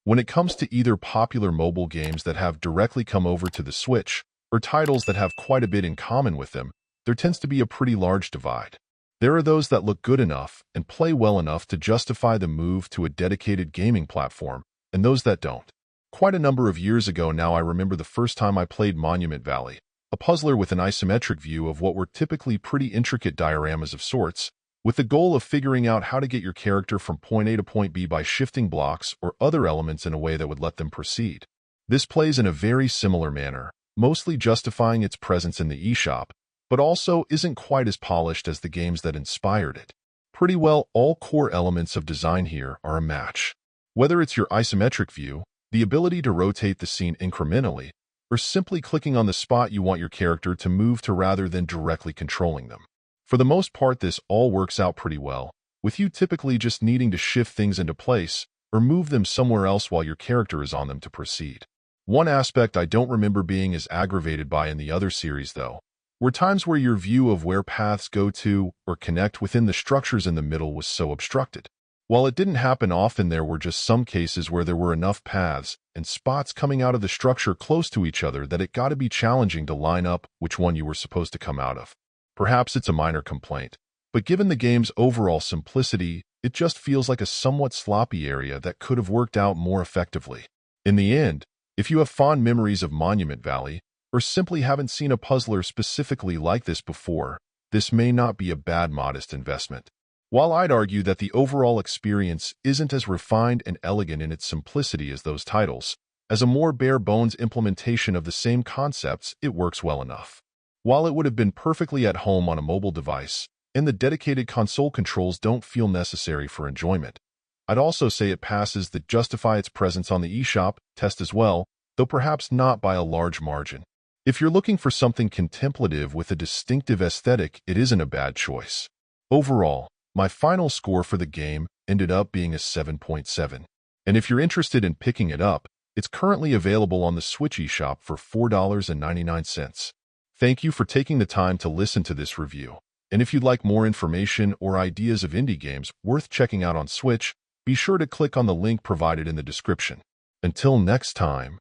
When it comes to either popular mobile games that have directly come over to the Switch or titles that have quite a bit in common with them, there tends to be a pretty large divide. There are those that look good enough and play well enough to justify the move to a dedicated gaming platform, and those that don't. Quite a number of years ago now, I remember the first time I played Monument Valley, a puzzler with an isometric view of what were typically pretty intricate dioramas of sorts, with the goal of figuring out how to get your character from point A to point B by shifting blocks or other elements in a way that would let them proceed. This plays in a very similar manner, mostly justifying its presence in the eShop, but also isn't quite as polished as the games that inspired it. Pretty well all core elements of design here are a match. Whether it's your isometric view, the ability to rotate the scene incrementally, or simply clicking on the spot you want your character to move to rather than directly controlling them. For the most part, this all works out pretty well, with you typically just needing to shift things into place or move them somewhere else while your character is on them to proceed. One aspect I don't remember being as aggravated by in the other series, though, were times where your view of where paths go to or connect within the structures in the middle was so obstructed. While it didn't happen often, there were just some cases where there were enough paths and spots coming out of the structure close to each other that it got to be challenging to line up which one you were supposed to come out of. Perhaps it's a minor complaint, but given the game's overall simplicity, it just feels like a somewhat sloppy area that could have worked out more effectively. In the end, if you have fond memories of Monument Valley, or simply haven't seen a puzzler specifically like this before, this may not be a bad modest investment. While I'd argue that the overall experience isn't as refined and elegant in its simplicity as those titles, as a more bare-bones implementation of the same concepts, it works well enough. While it would have been perfectly at home on a mobile device, and the dedicated console controls don't feel necessary for enjoyment, I'd also say it passes the justify its presence on the eShop test as well, though perhaps not by a large margin. If you're looking for something contemplative with a distinctive aesthetic, it isn't a bad choice. Overall, my final score for the game ended up being a 7.7. And if you're interested in picking it up, it's currently available on the Switch eShop for $4.99. Thank you for taking the time to listen to this review. And if you'd like more information or ideas of indie games worth checking out on Switch, be sure to click on the link provided in the description. Until next time.